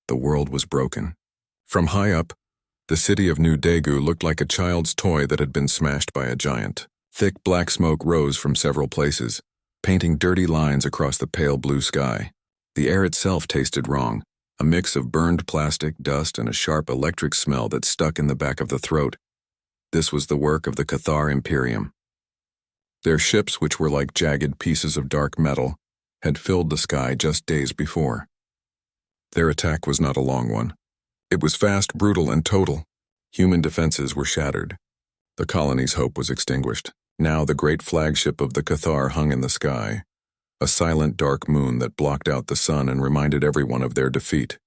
The world was broken. From high up, the city of New Daegu looked like a child's toy that had been smashed by a giant. Thick black smoke rose from several places, painting dirty lines across the pale blue sky. The air itself tasted wrong, a mix of burned plastic, dust, and a sharp electric smell that stuck in the back of the throat. This was the work of the Cathar Imperium. Their ships, which were like jagged pieces of dark metal, had filled the sky just days before. Their attack was not a long one. It was fast, brutal, and total. Human defenses were shattered. The colony's hope was extinguished. Now the great flagship of the Cathar hung in the sky, a silent dark moon that blocked out the sun and reminded everyone of their defeat.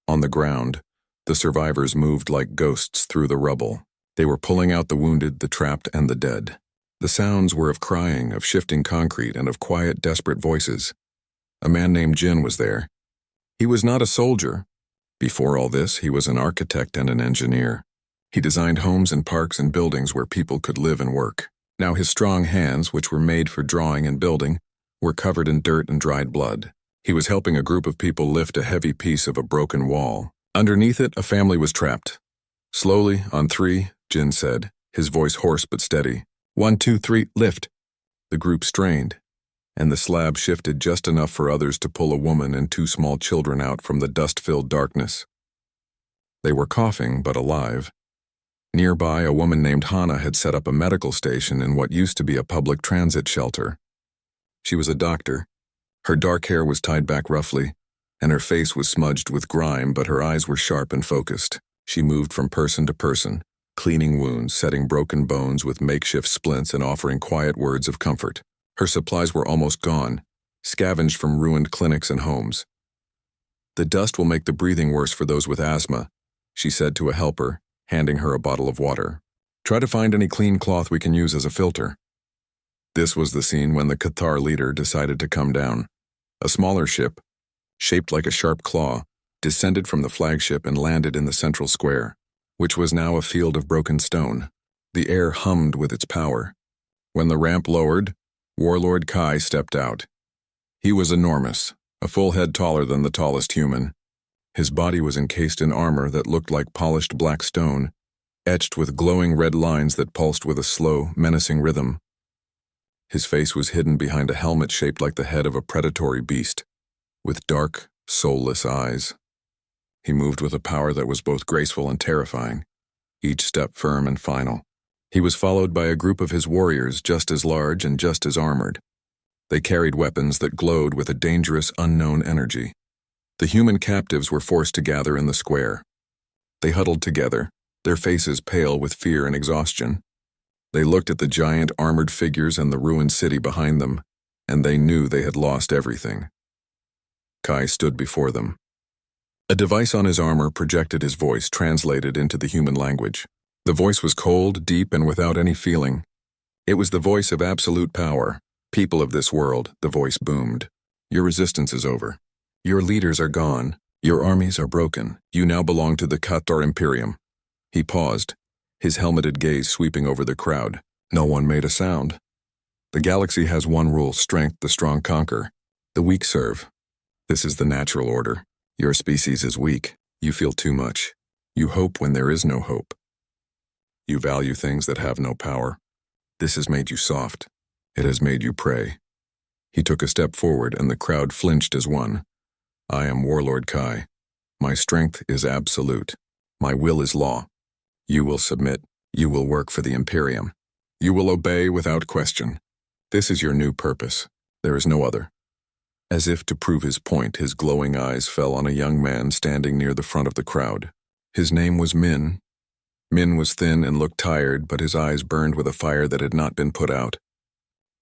On the ground, the survivors moved like ghosts through the rubble. They were pulling out the wounded, the trapped, and the dead. The sounds were of crying, of shifting concrete, and of quiet, desperate voices. A man named Jin was there. He was not a soldier. Before all this, he was an architect and an engineer. He designed homes and parks and buildings where people could live and work. Now his strong hands, which were made for drawing and building, were covered in dirt and dried blood. He was helping a group of people lift a heavy piece of a broken wall. Underneath it, a family was trapped. Slowly, on 3, Jin said, his voice hoarse but steady. 1, 2, 3, lift. The group strained, and the slab shifted just enough for others to pull a woman and 2 small children out from the dust-filled darkness. They were coughing, but alive. Nearby, a woman named Hana had set up a medical station in what used to be a public transit shelter. She was a doctor. Her dark hair was tied back roughly, and her face was smudged with grime, but her eyes were sharp and focused. She moved from person to person, cleaning wounds, setting broken bones with makeshift splints, and offering quiet words of comfort. Her supplies were almost gone, scavenged from ruined clinics and homes. "The dust will make the breathing worse for those with asthma," she said to a helper, handing her a bottle of water. "Try to find any clean cloth we can use as a filter." This was the scene when the Cathar leader decided to come down. A smaller ship, shaped like a sharp claw, descended from the flagship and landed in the central square, which was now a field of broken stone. The air hummed with its power. When the ramp lowered, Warlord Kai stepped out. He was enormous, a full head taller than the tallest human. His body was encased in armor that looked like polished black stone, etched with glowing red lines that pulsed with a slow, menacing rhythm. His face was hidden behind a helmet shaped like the head of a predatory beast, with dark, soulless eyes. He moved with a power that was both graceful and terrifying, each step firm and final. He was followed by a group of his warriors just as large and just as armored. They carried weapons that glowed with a dangerous, unknown energy. The human captives were forced to gather in the square. They huddled together, their faces pale with fear and exhaustion. They looked at the giant armored figures and the ruined city behind them, and they knew they had lost everything. Kai stood before them. A device on his armor projected his voice, translated into the human language. The voice was cold, deep, and without any feeling. It was the voice of absolute power. "People of this world," the voice boomed. "Your resistance is over. Your leaders are gone. Your armies are broken. You now belong to the Cathar Imperium." He paused, his helmeted gaze sweeping over the crowd. No one made a sound. "The galaxy has one rule: strength, the strong conquer. The weak serve. This is the natural order. Your species is weak. You feel too much. You hope when there is no hope. You value things that have no power. This has made you soft. It has made you prey." He took a step forward, and the crowd flinched as one. "I am Warlord Kai. My strength is absolute. My will is law. You will submit. You will work for the Imperium. You will obey without question. This is your new purpose. There is no other." As if to prove his point, his glowing eyes fell on a young man standing near the front of the crowd. His name was Min. Min was thin and looked tired, but his eyes burned with a fire that had not been put out.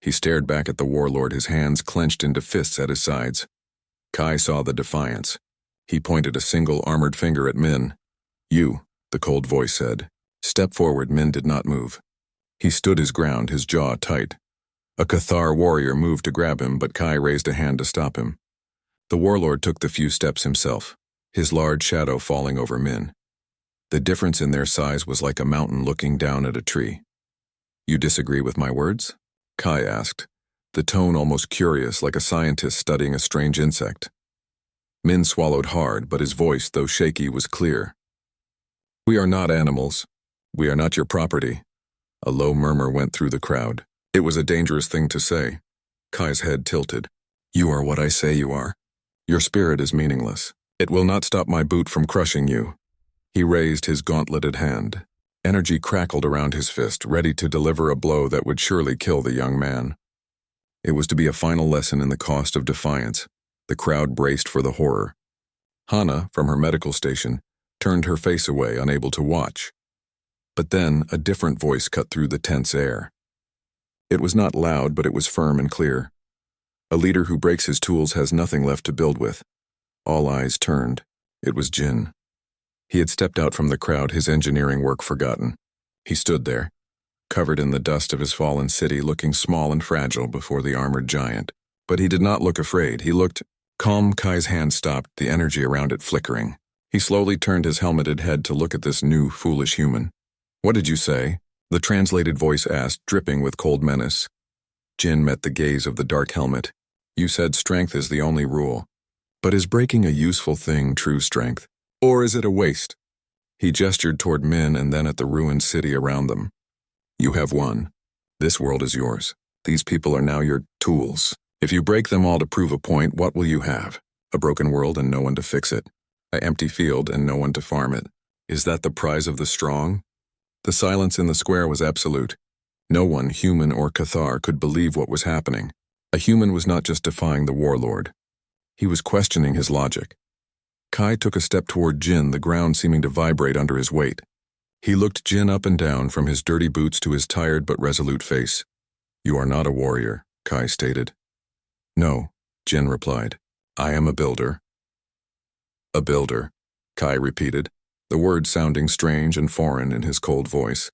He stared back at the warlord, his hands clenched into fists at his sides. Kai saw the defiance. He pointed a single armored finger at Min. "You," the cold voice said. "Step forward." Min did not move. He stood his ground, his jaw tight. A Cathar warrior moved to grab him, but Kai raised a hand to stop him. The warlord took the few steps himself, his large shadow falling over Min. The difference in their size was like a mountain looking down at a tree. "You disagree with my words?" Kai asked, the tone almost curious, like a scientist studying a strange insect. Min swallowed hard, but his voice, though shaky, was clear. "We are not animals. We are not your property." A low murmur went through the crowd. It was a dangerous thing to say. Kai's head tilted. "You are what I say you are. Your spirit is meaningless. It will not stop my boot from crushing you." He raised his gauntleted hand. Energy crackled around his fist, ready to deliver a blow that would surely kill the young man. It was to be a final lesson in the cost of defiance. The crowd braced for the horror. Hana, from her medical station, turned her face away, unable to watch. But then a different voice cut through the tense air. It was not loud, but it was firm and clear. A leader who breaks his tools has nothing left to build with. All eyes turned. It was Jin. He had stepped out from the crowd, his engineering work forgotten. He stood there, covered in the dust of his fallen city, looking small and fragile before the armored giant. But he did not look afraid. He looked calm. Kai's hand stopped, the energy around it flickering. He slowly turned his helmeted head to look at this new, foolish human. "What did you say?" the translated voice asked, dripping with cold menace. Jin met the gaze of the dark helmet. "You said strength is the only rule. But is breaking a useful thing true strength? Or is it a waste?" He gestured toward Min and then at the ruined city around them. "You have won. This world is yours. These people are now your tools. If you break them all to prove a point, what will you have? A broken world and no one to fix it. An empty field and no one to farm it. Is that the prize of the strong?" The silence in the square was absolute. No one, human or Cathar, could believe what was happening. A human was not just defying the Warlord. He was questioning his logic. Kai took a step toward Jin, the ground seeming to vibrate under his weight. He looked Jin up and down, from his dirty boots to his tired but resolute face. "You are not a warrior," Kai stated. "No," Jin replied. "I am a builder." "A builder," Kai repeated, the words sounding strange and foreign in his cold voice.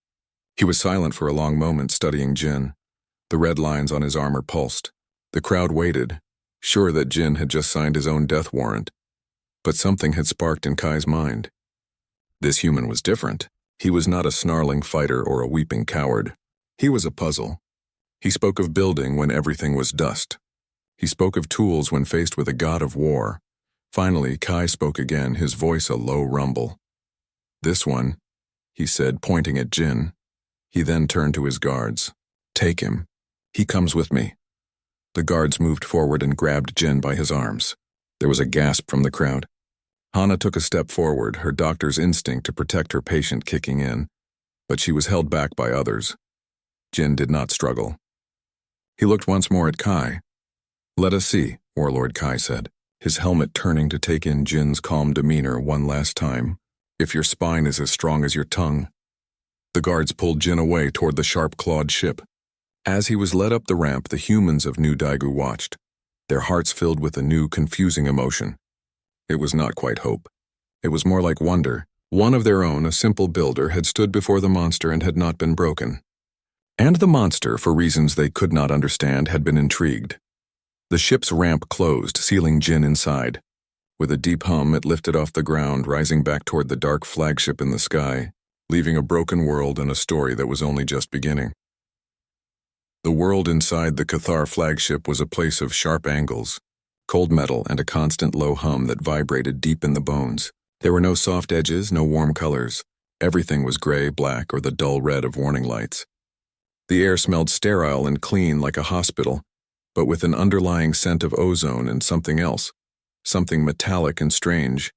He was silent for a long moment, studying Jin. The red lines on his armor pulsed. The crowd waited, sure that Jin had just signed his own death warrant. But something had sparked in Kai's mind. This human was different. He was not a snarling fighter or a weeping coward. He was a puzzle. He spoke of building when everything was dust. He spoke of tools when faced with a god of war. Finally, Kai spoke again, his voice a low rumble. "This one," he said, pointing at Jin. He then turned to his guards. "Take him. He comes with me." The guards moved forward and grabbed Jin by his arms. There was a gasp from the crowd. Hana took a step forward, her doctor's instinct to protect her patient kicking in, but she was held back by others. Jin did not struggle. He looked once more at Kai. "Let us see," Warlord Kai said, his helmet turning to take in Jin's calm demeanor one last time. "If your spine is as strong as your tongue." The guards pulled Jin away toward the sharp-clawed ship. As he was led up the ramp, the humans of New Daegu watched, their hearts filled with a new, confusing emotion. It was not quite hope. It was more like wonder. One of their own, a simple builder, had stood before the monster and had not been broken. And the monster, for reasons they could not understand, had been intrigued. The ship's ramp closed, sealing Jin inside. With a deep hum, it lifted off the ground, rising back toward the dark flagship in the sky, leaving a broken world and a story that was only just beginning. The world inside the Cathar flagship was a place of sharp angles, cold metal, and a constant low hum that vibrated deep in the bones. There were no soft edges, no warm colors. Everything was gray, black, or the dull red of warning lights. The air smelled sterile and clean like a hospital, but with an underlying scent of ozone and something else, something metallic and strange.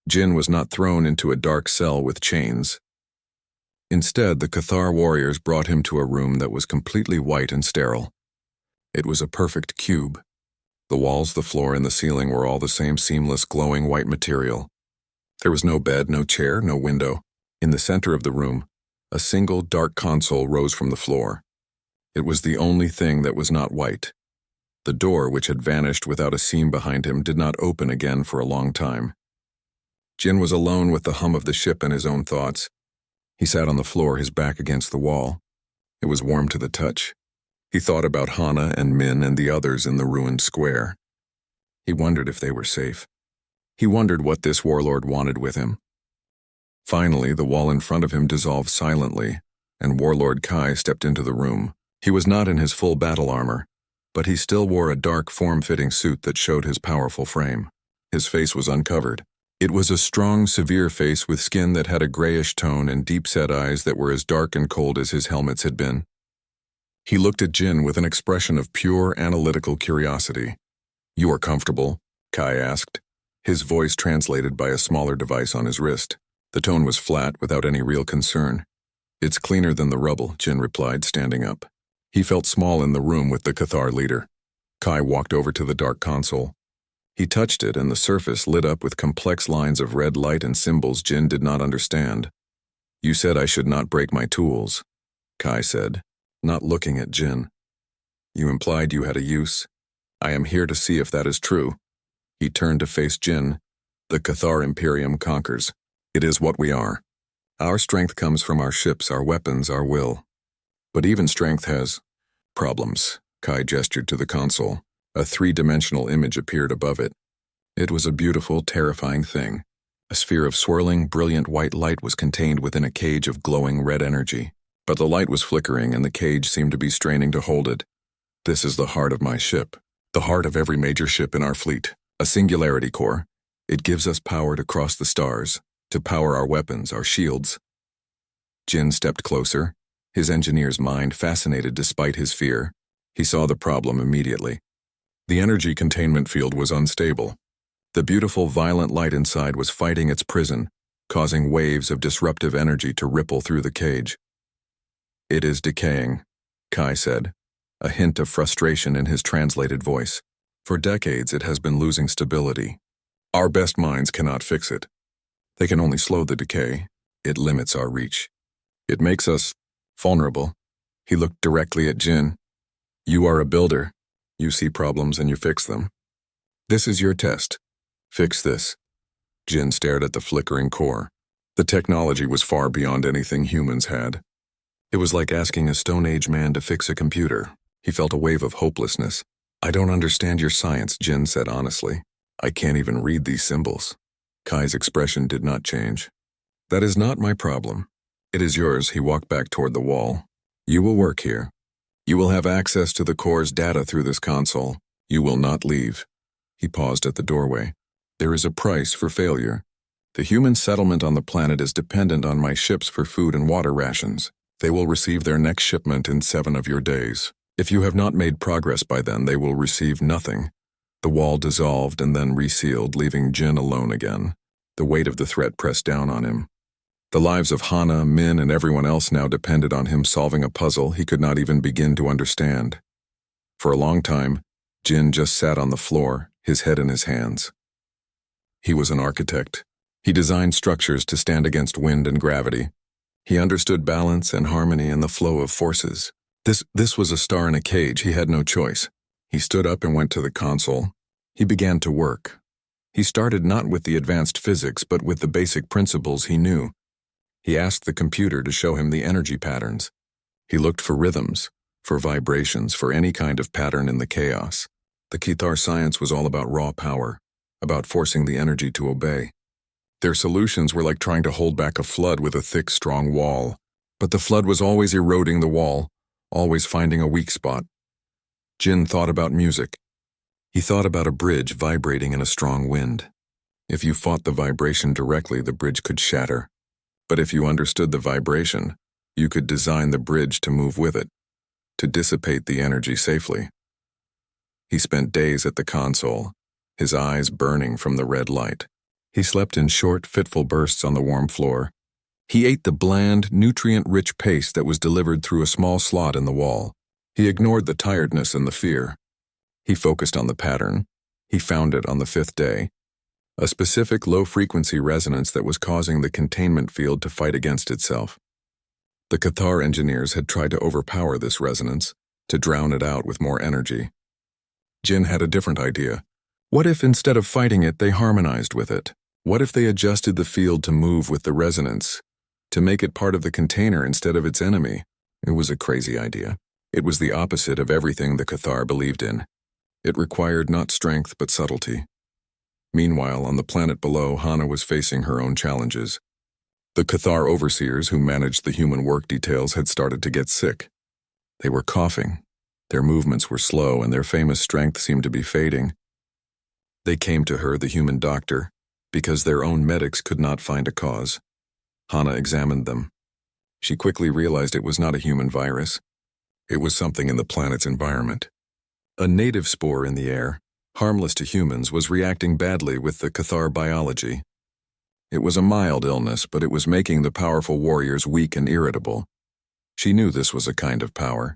Jin was not thrown into a dark cell with chains. Instead, the Cathar warriors brought him to a room that was completely white and sterile. It was a perfect cube. The walls, the floor, and the ceiling were all the same seamless, glowing white material. There was no bed, no chair, no window. In the center of the room, a single dark console rose from the floor. It was the only thing that was not white. The door, which had vanished without a seam behind him, did not open again for a long time. Jin was alone with the hum of the ship and his own thoughts. He sat on the floor, his back against the wall. It was warm to the touch. He thought about Hana and Min and the others in the ruined square. He wondered if they were safe. He wondered what this warlord wanted with him. Finally, the wall in front of him dissolved silently, and Warlord Kai stepped into the room. He was not in his full battle armor, but he still wore a dark, form-fitting suit that showed his powerful frame. His face was uncovered. It was a strong, severe face with skin that had a grayish tone and deep-set eyes that were as dark and cold as his helmet's had been. He looked at Jin with an expression of pure analytical curiosity. "You are comfortable?" Kai asked, his voice translated by a smaller device on his wrist. The tone was flat, without any real concern. "It's cleaner than the rubble," Jin replied, standing up. He felt small in the room with the Cathar leader. Kai walked over to the dark console. He touched it, and the surface lit up with complex lines of red light and symbols Jin did not understand. "You said I should not break my tools," Kai said, not looking at Jin. "You implied you had a use. I am here to see if that is true." He turned to face Jin. "The Cathar Imperium conquers. It is what we are. Our strength comes from our ships, our weapons, our will. But even strength has problems." Kai gestured to the console. A three-dimensional image appeared above it. It was a beautiful, terrifying thing. A sphere of swirling, brilliant white light was contained within a cage of glowing red energy. But the light was flickering, and the cage seemed to be straining to hold it. "This is the heart of my ship, the heart of every major ship in our fleet, a singularity core. It gives us power to cross the stars, to power our weapons, our shields." Jin stepped closer, his engineer's mind fascinated despite his fear. He saw the problem immediately. The energy containment field was unstable. The beautiful, violent light inside was fighting its prison, causing waves of disruptive energy to ripple through the cage. "It is decaying," Kai said, a hint of frustration in his translated voice. "For decades it has been losing stability. Our best minds cannot fix it. They can only slow the decay. It limits our reach. It makes us vulnerable." He looked directly at Jin. "You are a builder. You see problems and you fix them. This is your test. Fix this." Jin stared at the flickering core. The technology was far beyond anything humans had. It was like asking a Stone Age man to fix a computer. He felt a wave of hopelessness. "I don't understand your science," Jin said honestly. "I can't even read these symbols." Kai's expression did not change. "That is not my problem. It is yours." He walked back toward the wall. "You will work here. You will have access to the core's data through this console. You will not leave." He paused at the doorway. "There is a price for failure. The human settlement on the planet is dependent on my ships for food and water rations. They will receive their next shipment in 7 of your days. If you have not made progress by then, they will receive nothing." The wall dissolved and then resealed, leaving Jin alone again. The weight of the threat pressed down on him. The lives of Hana, Min, and everyone else now depended on him solving a puzzle he could not even begin to understand. For a long time, Jin just sat on the floor, his head in his hands. He was an architect. He designed structures to stand against wind and gravity. He understood balance and harmony and the flow of forces. This was a star in a cage. He had no choice. He stood up and went to the console. He began to work. He started not with the advanced physics, but with the basic principles he knew. He asked the computer to show him the energy patterns. He looked for rhythms, for vibrations, for any kind of pattern in the chaos. The Cathar science was all about raw power, about forcing the energy to obey. Their solutions were like trying to hold back a flood with a thick, strong wall. But the flood was always eroding the wall, always finding a weak spot. Jin thought about music. He thought about a bridge vibrating in a strong wind. If you fought the vibration directly, the bridge could shatter. But if you understood the vibration, you could design the bridge to move with it, to dissipate the energy safely. He spent days at the console, his eyes burning from the red light. He slept in short, fitful bursts on the warm floor. He ate the bland, nutrient-rich paste that was delivered through a small slot in the wall. He ignored the tiredness and the fear. He focused on the pattern. He found it on the 5th day. A specific low-frequency resonance that was causing the containment field to fight against itself. The Cathar engineers had tried to overpower this resonance, to drown it out with more energy. Jin had a different idea. What if instead of fighting it, they harmonized with it? What if they adjusted the field to move with the resonance, to make it part of the container instead of its enemy? It was a crazy idea. It was the opposite of everything the Cathar believed in. It required not strength but subtlety. Meanwhile, on the planet below, Hana was facing her own challenges. The Cathar overseers who managed the human work details had started to get sick. They were coughing. Their movements were slow, and their famous strength seemed to be fading. They came to her, the human doctor, because their own medics could not find a cause. Hana examined them. She quickly realized it was not a human virus. It was something in the planet's environment. A native spore in the air, harmless to humans, was reacting badly with the Cathar biology. It was a mild illness, but it was making the powerful warriors weak and irritable. She knew this was a kind of power.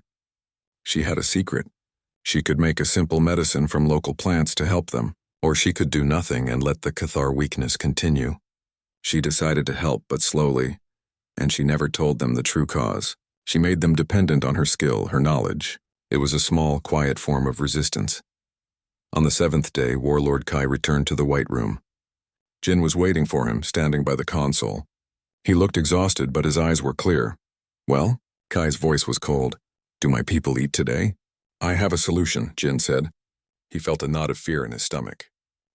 She had a secret. She could make a simple medicine from local plants to help them, or she could do nothing and let the Cathar weakness continue. She decided to help, but slowly, and she never told them the true cause. She made them dependent on her skill, her knowledge. It was a small, quiet form of resistance. On the 7th day, Warlord Kai returned to the White Room. Jin was waiting for him, standing by the console. He looked exhausted, but his eyes were clear. "Well?" Kai's voice was cold. "Do my people eat today?" "I have a solution," Jin said. He felt a knot of fear in his stomach.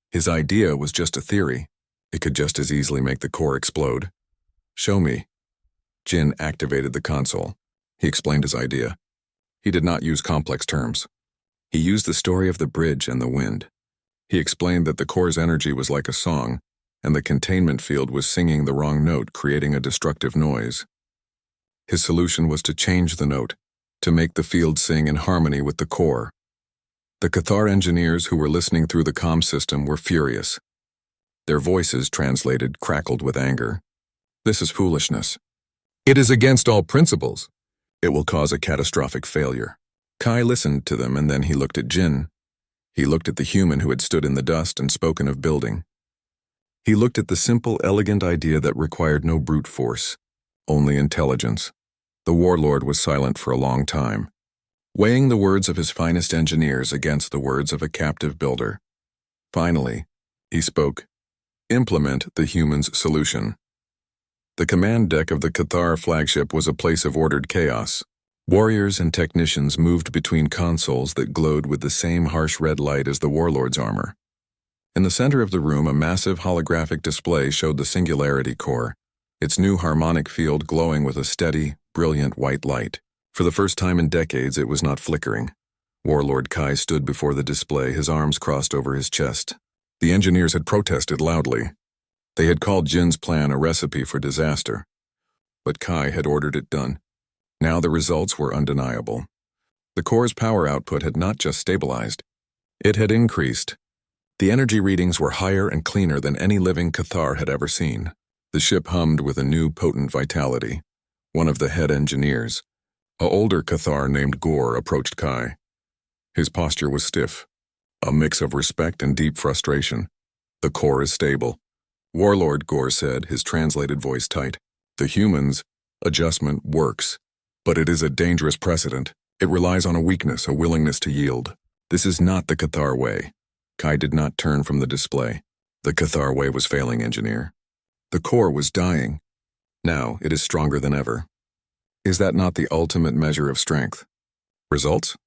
His idea was just a theory. It could just as easily make the core explode. "Show me." Jin activated the console. He explained his idea. He did not use complex terms. He used the story of the bridge and the wind. He explained that the core's energy was like a song, and the containment field was singing the wrong note, creating a destructive noise. His solution was to change the note, to make the field sing in harmony with the core. The Cathar engineers who were listening through the comm system were furious. Their voices, translated, crackled with anger. "This is foolishness. It is against all principles. It will cause a catastrophic failure." Kai listened to them, and then he looked at Jin. He looked at the human who had stood in the dust and spoken of building. He looked at the simple, elegant idea that required no brute force, only intelligence. The Warlord was silent for a long time, weighing the words of his finest engineers against the words of a captive builder. Finally, he spoke. "Implement the human's solution." The command deck of the Cathar flagship was a place of ordered chaos. Warriors and technicians moved between consoles that glowed with the same harsh red light as the Warlord's armor. In the center of the room, a massive holographic display showed the Singularity Core, its new harmonic field glowing with a steady, brilliant white light. For the first time in decades, it was not flickering. Warlord Kai stood before the display, his arms crossed over his chest. The engineers had protested loudly. They had called Jin's plan a recipe for disaster. But Kai had ordered it done. Now the results were undeniable. The core's power output had not just stabilized. It had increased. The energy readings were higher and cleaner than any living Cathar had ever seen. The ship hummed with a new, potent vitality. One of the head engineers, an older Cathar named Gore, approached Kai. His posture was stiff, a mix of respect and deep frustration. "The core is stable," Warlord Gore said, his translated voice tight. "The humans' adjustment works, but it is a dangerous precedent. It relies on a weakness, a willingness to yield. This is not the Cathar way." Kai did not turn from the display. "The Cathar way was failing, engineer. The core was dying. Now it is stronger than ever. Is that not the ultimate measure of strength? Results?"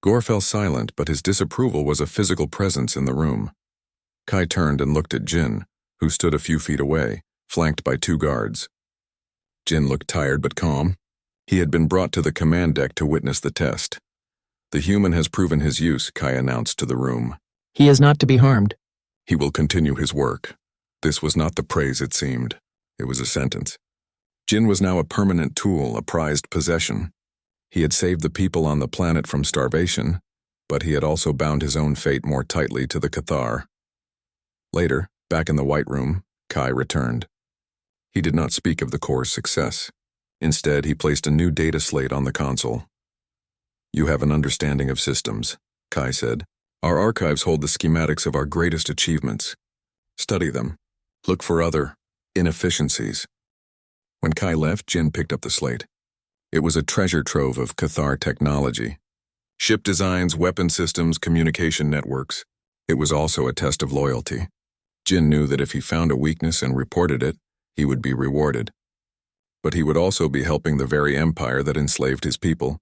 Gore fell silent, but his disapproval was a physical presence in the room. Kai turned and looked at Jin, who stood a few feet away, flanked by 2 guards. Jin looked tired but calm. He had been brought to the command deck to witness the test. "The human has proven his use," Kai announced to the room. "He is not to be harmed." "He will continue his work." This was not the praise it seemed. It was a sentence. Jin was now a permanent tool, a prized possession. He had saved the people on the planet from starvation, but he had also bound his own fate more tightly to the Cathar. Later, back in the White Room, Kai returned. He did not speak of the core's success. Instead, he placed a new data slate on the console. "You have an understanding of systems," Kai said. "Our archives hold the schematics of our greatest achievements. Study them. Look for other inefficiencies." When Kai left, Jin picked up the slate. It was a treasure trove of Cathar technology. Ship designs, weapon systems, communication networks. It was also a test of loyalty. Jin knew that if he found a weakness and reported it, he would be rewarded. But he would also be helping the very empire that enslaved his people.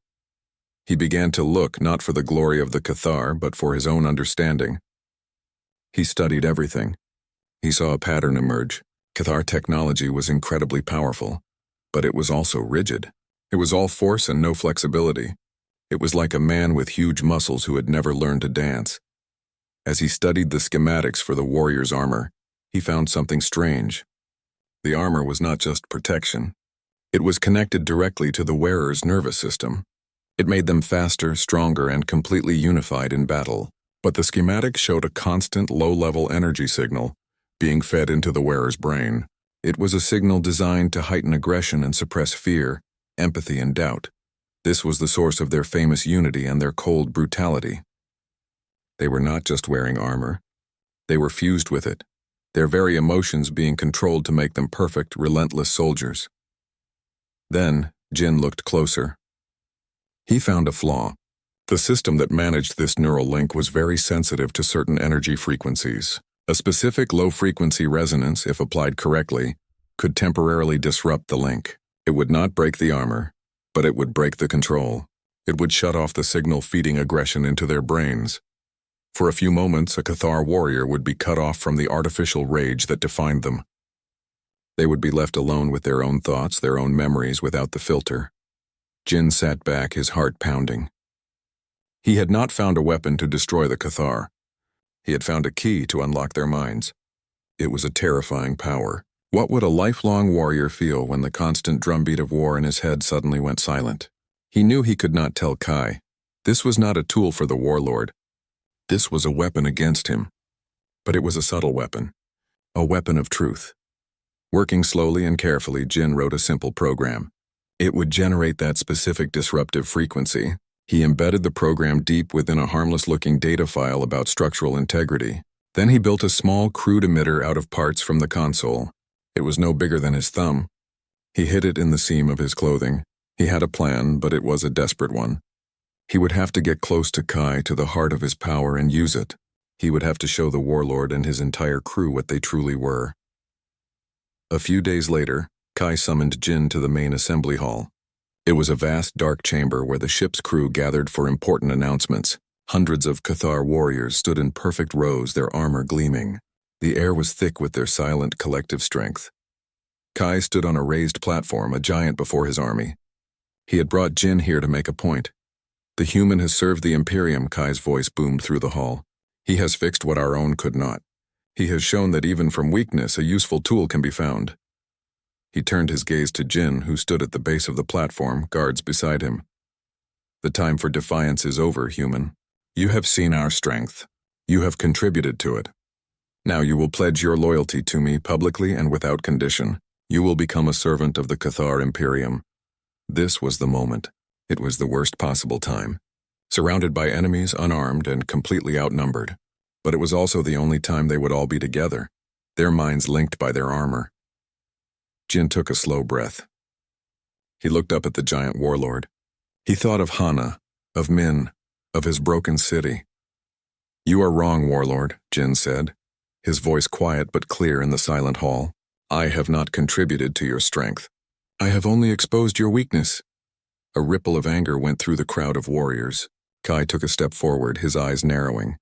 He began to look not for the glory of the Cathar, but for his own understanding. He studied everything. He saw a pattern emerge. Cathar technology was incredibly powerful, but it was also rigid. It was all force and no flexibility. It was like a man with huge muscles who had never learned to dance. As he studied the schematics for the warrior's armor, he found something strange. The armor was not just protection. It was connected directly to the wearer's nervous system. It made them faster, stronger, and completely unified in battle. But the schematic showed a constant low-level energy signal being fed into the wearer's brain. It was a signal designed to heighten aggression and suppress fear, empathy, and doubt. This was the source of their famous unity and their cold brutality. They were not just wearing armor. They were fused with it, their very emotions being controlled to make them perfect, relentless soldiers. Then, Jin looked closer. He found a flaw. The system that managed this neural link was very sensitive to certain energy frequencies. A specific low-frequency resonance, if applied correctly, could temporarily disrupt the link. It would not break the armor, but it would break the control. It would shut off the signal feeding aggression into their brains. For a few moments, a Cathar warrior would be cut off from the artificial rage that defined them. They would be left alone with their own thoughts, their own memories, without the filter. Jin sat back, his heart pounding. He had not found a weapon to destroy the Cathar. He had found a key to unlock their minds. It was a terrifying power. What would a lifelong warrior feel when the constant drumbeat of war in his head suddenly went silent? He knew he could not tell Kai. This was not a tool for the Warlord. This was a weapon against him. But it was a subtle weapon. A weapon of truth. Working slowly and carefully, Jin wrote a simple program. It would generate that specific disruptive frequency. He embedded the program deep within a harmless-looking data file about structural integrity. Then he built a small, crude emitter out of parts from the console. It was no bigger than his thumb. He hid it in the seam of his clothing. He had a plan, but it was a desperate one. He would have to get close to Kai, to the heart of his power, and use it. He would have to show the Warlord and his entire crew what they truly were. A few days later, Kai summoned Jin to the main assembly hall. It was a vast, dark chamber where the ship's crew gathered for important announcements. Hundreds of Cathar warriors stood in perfect rows, their armor gleaming. The air was thick with their silent, collective strength. Kai stood on a raised platform, a giant before his army. He had brought Jin here to make a point. The human has served the Imperium, Kai's voice boomed through the hall. He has fixed what our own could not. He has shown that even from weakness, a useful tool can be found. He turned his gaze to Jin, who stood at the base of the platform, guards beside him. The time for defiance is over, human. You have seen our strength. You have contributed to it. Now you will pledge your loyalty to me publicly and without condition. You will become a servant of the Cathar Imperium. This was the moment. It was the worst possible time. Surrounded by enemies, unarmed, and completely outnumbered. But it was also the only time they would all be together, their minds linked by their armor. Jin took a slow breath. He looked up at the giant warlord. He thought of Hana, of Min, of his broken city. You are wrong, warlord, Jin said, his voice quiet but clear in the silent hall. I have not contributed to your strength. I have only exposed your weakness. A ripple of anger went through the crowd of warriors. Kai took a step forward, his eyes narrowing.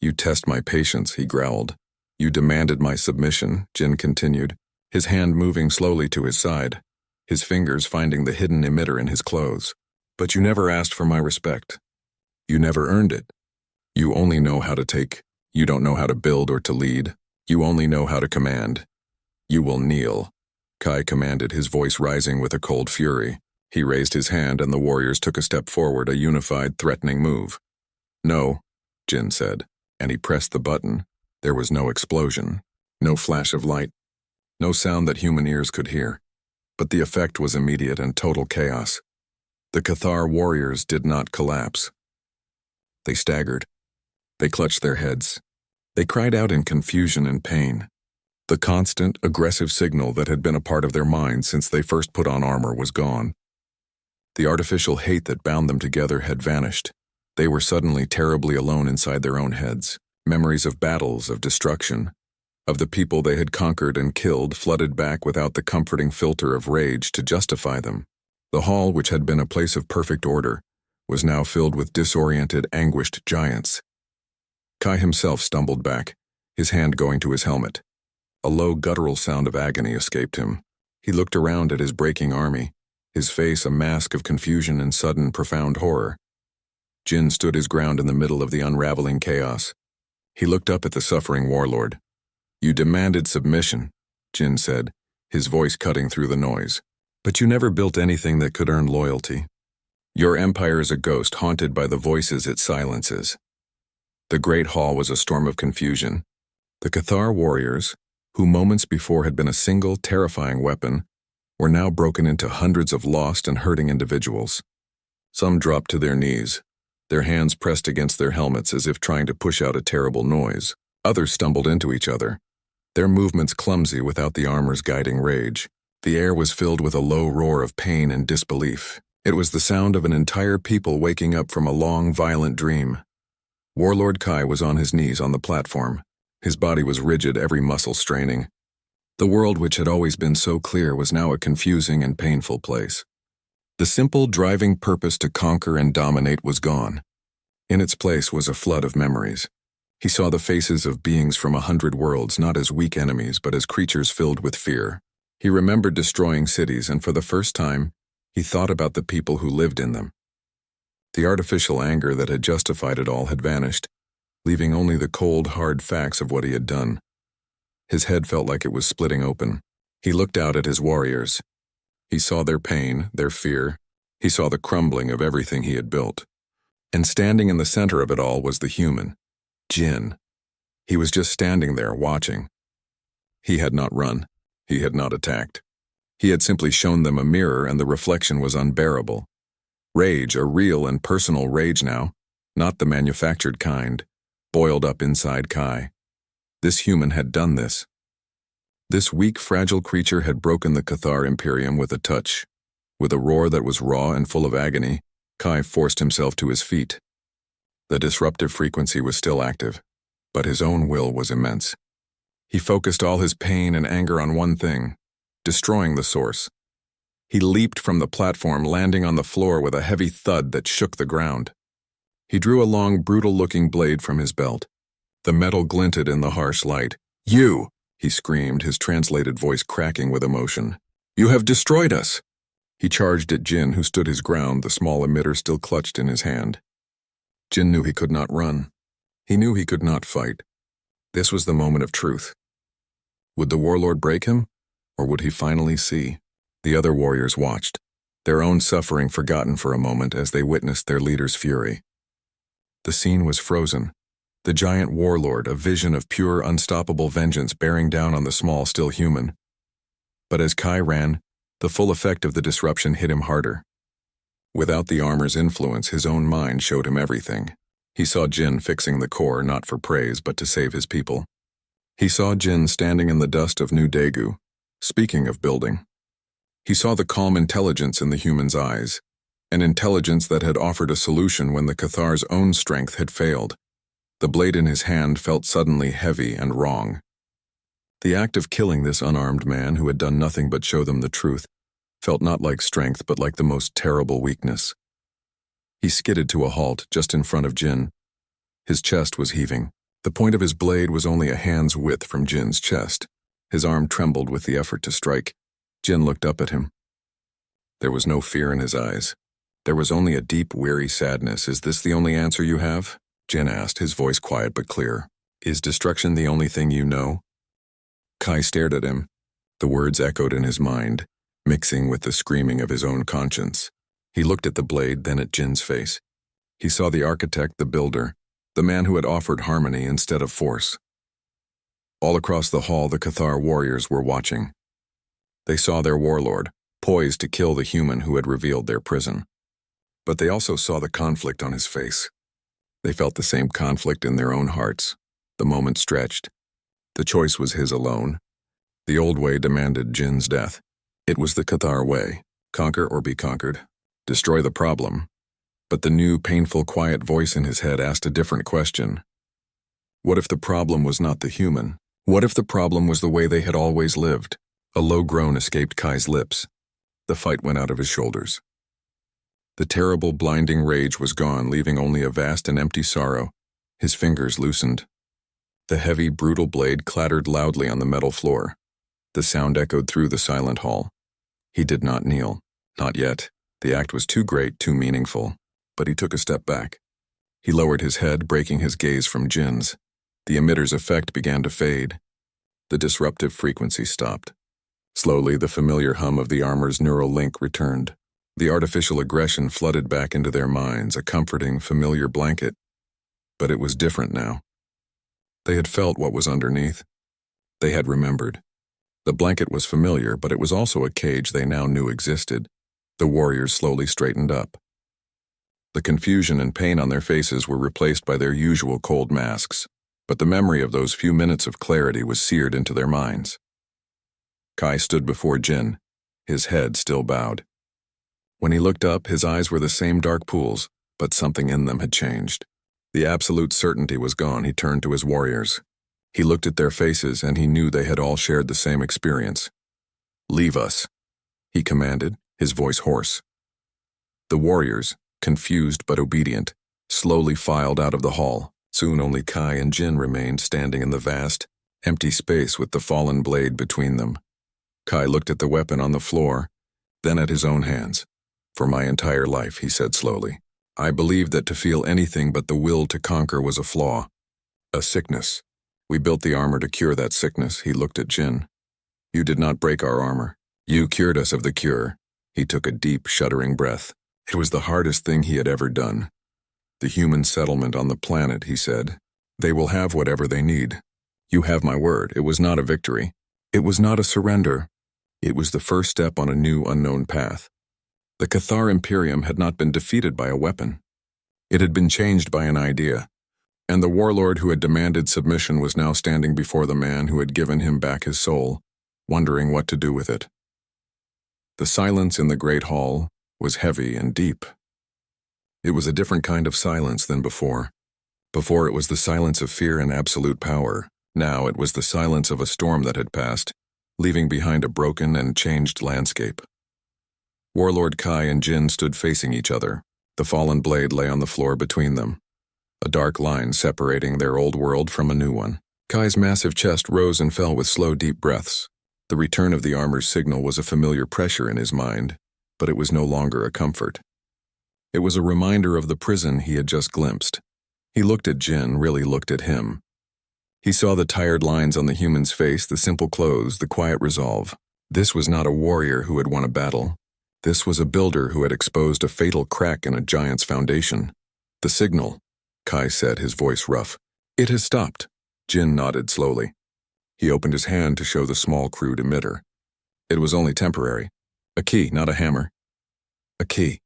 You test my patience, he growled. You demanded my submission, Jin continued, his hand moving slowly to his side, his fingers finding the hidden emitter in his clothes. But you never asked for my respect. You never earned it. You only know how to take. You don't know how to build or to lead. You only know how to command. You will kneel, Kai commanded, his voice rising with a cold fury. He raised his hand and the warriors took a step forward, a unified, threatening move. No, Jin said, and he pressed the button. There was no explosion, no flash of light, no sound that human ears could hear. But the effect was immediate and total chaos. The Cathar warriors did not collapse. They staggered. They clutched their heads. They cried out in confusion and pain. The constant, aggressive signal that had been a part of their minds since they first put on armor was gone. The artificial hate that bound them together had vanished. They were suddenly terribly alone inside their own heads. Memories of battles, of destruction, of the people they had conquered and killed flooded back without the comforting filter of rage to justify them. The hall, which had been a place of perfect order, was now filled with disoriented, anguished giants. Kai himself stumbled back, his hand going to his helmet. A low, guttural sound of agony escaped him. He looked around at his breaking army, his face a mask of confusion and sudden, profound horror. Jin stood his ground in the middle of the unraveling chaos. He looked up at the suffering warlord. "You demanded submission," Jin said, his voice cutting through the noise. "But you never built anything that could earn loyalty. Your empire is a ghost haunted by the voices it silences." The great hall was a storm of confusion. The Cathar warriors, who moments before had been a single, terrifying weapon, were now broken into hundreds of lost and hurting individuals. Some dropped to their knees, their hands pressed against their helmets as if trying to push out a terrible noise. Others stumbled into each other, their movements clumsy without the armor's guiding rage. The air was filled with a low roar of pain and disbelief. It was the sound of an entire people waking up from a long, violent dream. Warlord Kai was on his knees on the platform. His body was rigid, every muscle straining. The world which had always been so clear was now a confusing and painful place. The simple driving purpose to conquer and dominate was gone. In its place was a flood of memories. He saw the faces of beings from 100 worlds not as weak enemies but as creatures filled with fear. He remembered destroying cities, and for the first time, he thought about the people who lived in them. The artificial anger that had justified it all had vanished, leaving only the cold, hard facts of what he had done. His head felt like it was splitting open. He looked out at his warriors. He saw their pain, their fear. He saw the crumbling of everything he had built. And standing in the center of it all was the human, Jin. He was just standing there, watching. He had not run. He had not attacked. He had simply shown them a mirror, and the reflection was unbearable. Rage, a real and personal rage now, not the manufactured kind, boiled up inside Kai. This human had done this. This weak, fragile creature had broken the Cathar Imperium with a touch. With a roar that was raw and full of agony, Kai forced himself to his feet. The disruptive frequency was still active, but his own will was immense. He focused all his pain and anger on one thing: destroying the source. He leaped from the platform, landing on the floor with a heavy thud that shook the ground. He drew a long, brutal-looking blade from his belt. The metal glinted in the harsh light. "You!" he screamed, his translated voice cracking with emotion. "You have destroyed us!" He charged at Jin, who stood his ground, the small emitter still clutched in his hand. Jin knew he could not run. He knew he could not fight. This was the moment of truth. Would the warlord break him, or would he finally see? The other warriors watched, their own suffering forgotten for a moment as they witnessed their leader's fury. The scene was frozen. The giant warlord, a vision of pure, unstoppable vengeance bearing down on the small, still human. But as Kai ran, the full effect of the disruption hit him harder. Without the armor's influence, his own mind showed him everything. He saw Jin fixing the core, not for praise, but to save his people. He saw Jin standing in the dust of New Daegu, speaking of building. He saw the calm intelligence in the human's eyes, an intelligence that had offered a solution when the Cathar's own strength had failed. The blade in his hand felt suddenly heavy and wrong. The act of killing this unarmed man who had done nothing but show them the truth felt not like strength but like the most terrible weakness. He skidded to a halt just in front of Jin. His chest was heaving. The point of his blade was only a hand's width from Jin's chest. His arm trembled with the effort to strike. Jin looked up at him. There was no fear in his eyes. There was only a deep, weary sadness. "Is this the only answer you have?" Jin asked, his voice quiet but clear. "Is destruction the only thing you know?" Kai stared at him. The words echoed in his mind, mixing with the screaming of his own conscience. He looked at the blade, then at Jin's face. He saw the architect, the builder, the man who had offered harmony instead of force. All across the hall, the Cathar warriors were watching. They saw their warlord, poised to kill the human who had revealed their prison. But they also saw the conflict on his face. They felt the same conflict in their own hearts. The moment stretched. The choice was his alone. The old way demanded Jin's death. It was the Cathar way: conquer or be conquered, destroy the problem. But the new, painful, quiet voice in his head asked a different question. What if the problem was not the human? What if the problem was the way they had always lived? A low groan escaped Kai's lips. The fight went out of his shoulders. The terrible, blinding rage was gone, leaving only a vast and empty sorrow. His fingers loosened. The heavy, brutal blade clattered loudly on the metal floor. The sound echoed through the silent hall. He did not kneel. Not yet. The act was too great, too meaningful. But he took a step back. He lowered his head, breaking his gaze from Jin's. The emitter's effect began to fade. The disruptive frequency stopped. Slowly, the familiar hum of the armor's neural link returned. The artificial aggression flooded back into their minds, a comforting, familiar blanket. But it was different now. They had felt what was underneath. They had remembered. The blanket was familiar, but it was also a cage they now knew existed. The warriors slowly straightened up. The confusion and pain on their faces were replaced by their usual cold masks, but the memory of those few minutes of clarity was seared into their minds. Kai stood before Jin, his head still bowed. When he looked up, his eyes were the same dark pools, but something in them had changed. The absolute certainty was gone. He turned to his warriors. He looked at their faces, and he knew they had all shared the same experience. "Leave us," he commanded, his voice hoarse. The warriors, confused but obedient, slowly filed out of the hall. Soon only Kai and Jin remained standing in the vast, empty space with the fallen blade between them. Kai looked at the weapon on the floor, then at his own hands. "For my entire life," he said slowly, "I believed that to feel anything but the will to conquer was a flaw, a sickness. We built the armor to cure that sickness." He looked at Jin. "You did not break our armor. You cured us of the cure." He took a deep, shuddering breath. It was the hardest thing he had ever done. "The human settlement on the planet," he said. "They will have whatever they need. You have my word. It was not a victory. It was not a surrender. It was the first step on a new, unknown path. The Cathar Imperium had not been defeated by a weapon. It had been changed by an idea. And the warlord who had demanded submission was now standing before the man who had given him back his soul, wondering what to do with it. The silence in the great hall was heavy and deep. It was a different kind of silence than before. Before it was the silence of fear and absolute power. Now it was the silence of a storm that had passed, leaving behind a broken and changed landscape. Warlord Kai and Jin stood facing each other. The fallen blade lay on the floor between them, a dark line separating their old world from a new one. Kai's massive chest rose and fell with slow, deep breaths. The return of the armor's signal was a familiar pressure in his mind, but it was no longer a comfort. It was a reminder of the prison he had just glimpsed. He looked at Jin, really looked at him. He saw the tired lines on the human's face, the simple clothes, the quiet resolve. This was not a warrior who had won a battle. This was a builder who had exposed a fatal crack in a giant's foundation. "The signal," Kai said, his voice rough. "It has stopped." Jin nodded slowly. He opened his hand to show the small crude emitter. It was only temporary. A key, not a hammer. A key.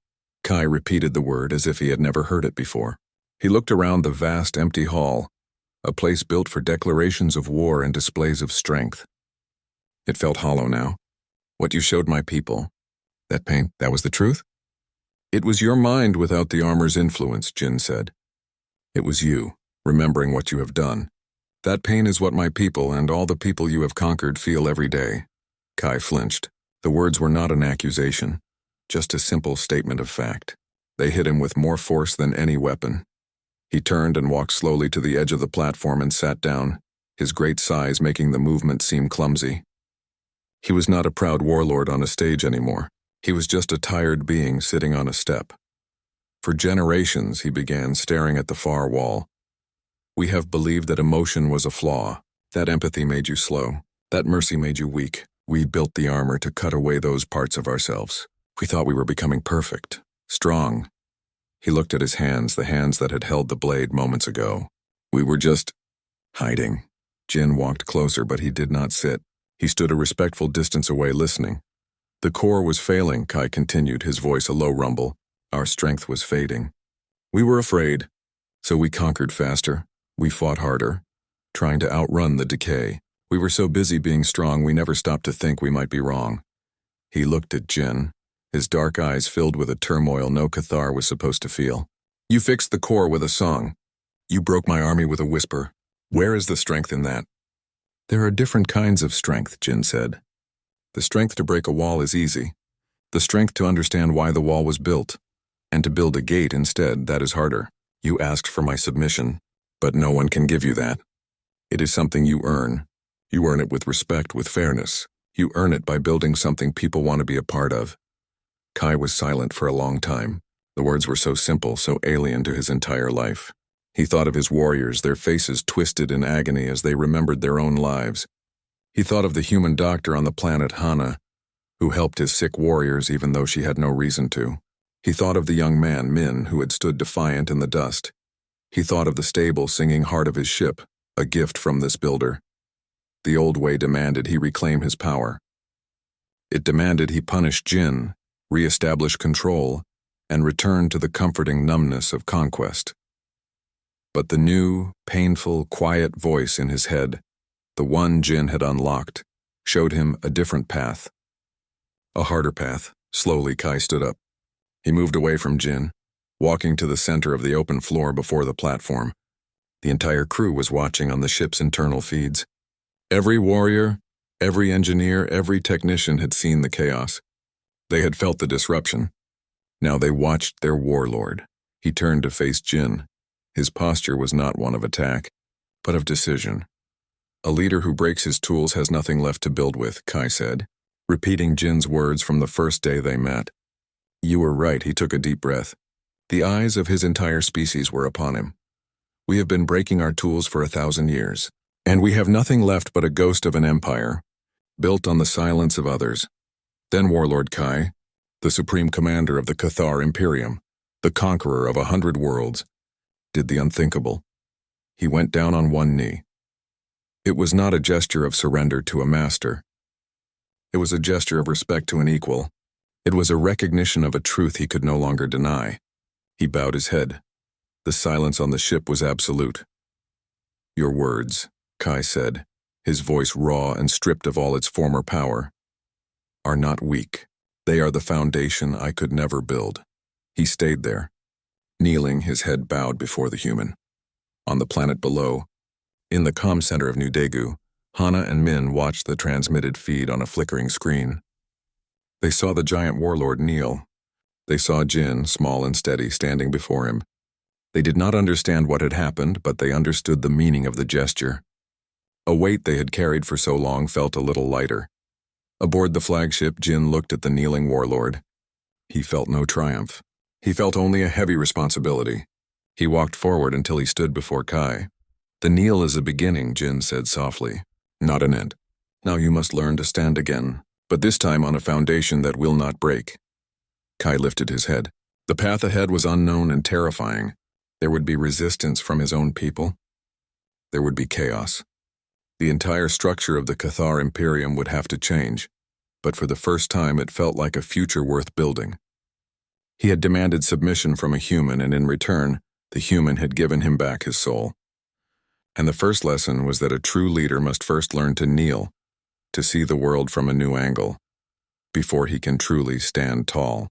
Kai repeated the word as if he had never heard it before. He looked around the vast, empty hall, a place built for declarations of war and displays of strength. It felt hollow now. "What you showed my people, that pain, that was the truth?" "It was your mind without the armor's influence," Jin said. "It was you, remembering what you have done. That pain is what my people and all the people you have conquered feel every day." Kai flinched. The words were not an accusation, just a simple statement of fact. They hit him with more force than any weapon. He turned and walked slowly to the edge of the platform and sat down, his great size making the movement seem clumsy. He was not a proud warlord on a stage anymore. He was just a tired being sitting on a step. "For generations," he began, staring at the far wall, "we have believed that emotion was a flaw. That empathy made you slow. That mercy made you weak. We built the armor to cut away those parts of ourselves. We thought we were becoming perfect, strong." He looked at his hands, the hands that had held the blade moments ago. "We were just hiding." Jin walked closer, but he did not sit. He stood a respectful distance away, listening. "The core was failing," Kai continued, his voice a low rumble. "Our strength was fading. We were afraid, so we conquered faster. We fought harder, trying to outrun the decay. We were so busy being strong we never stopped to think we might be wrong." He looked at Jin, his dark eyes filled with a turmoil no Cathar was supposed to feel. "You fixed the core with a song. You broke my army with a whisper. Where is the strength in that?" "There are different kinds of strength," Jin said. "The strength to break a wall is easy. The strength to understand why the wall was built, and to build a gate instead, that is harder. You asked for my submission, but no one can give you that. It is something you earn. You earn it with respect, with fairness. You earn it by building something people want to be a part of." Kai was silent for a long time. The words were so simple, so alien to his entire life. He thought of his warriors, their faces twisted in agony as they remembered their own lives. He thought of the human doctor on the planet Hana, who helped his sick warriors even though she had no reason to. He thought of the young man, Min, who had stood defiant in the dust. He thought of the stable singing heart of his ship, a gift from this builder. The old way demanded he reclaim his power. It demanded he punish Jin, re-establish control, and return to the comforting numbness of conquest. But the new, painful, quiet voice in his head, the one Jin had unlocked, showed him a different path. A harder path. Slowly, Kai stood up. He moved away from Jin, walking to the center of the open floor before the platform. The entire crew was watching on the ship's internal feeds. Every warrior, every engineer, every technician had seen the chaos. They had felt the disruption. Now they watched their warlord. He turned to face Jin. His posture was not one of attack, but of decision. A leader who breaks his tools has nothing left to build with, Kai said, repeating Jin's words from the first day they met. You were right, he took a deep breath. The eyes of his entire species were upon him. We have been breaking our tools for 1,000 years, and we have nothing left but a ghost of an empire, built on the silence of others. Then Warlord Kai, the supreme commander of the Cathar Imperium, the conqueror of 100 worlds, did the unthinkable. He went down on one knee. It was not a gesture of surrender to a master. It was a gesture of respect to an equal. It was a recognition of a truth he could no longer deny. He bowed his head. The silence on the ship was absolute. Your words, Kai said, his voice raw and stripped of all its former power, are not weak. They are the foundation I could never build. He stayed there, kneeling, his head bowed before the human. On the planet below, in the comm center of New Daegu, Hana and Min watched the transmitted feed on a flickering screen. They saw the giant warlord kneel. They saw Jin, small and steady, standing before him. They did not understand what had happened, but they understood the meaning of the gesture. A weight they had carried for so long felt a little lighter. Aboard the flagship, Jin looked at the kneeling warlord. He felt no triumph. He felt only a heavy responsibility. He walked forward until he stood before Kai. The kneel is a beginning, Jin said softly, not an end. Now you must learn to stand again, but this time on a foundation that will not break. Kai lifted his head. The path ahead was unknown and terrifying. There would be resistance from his own people. There would be chaos. The entire structure of the Cathar Imperium would have to change, but for the first time it felt like a future worth building. He had demanded submission from a human, and in return, the human had given him back his soul. And the first lesson was that a true leader must first learn to kneel, to see the world from a new angle, before he can truly stand tall.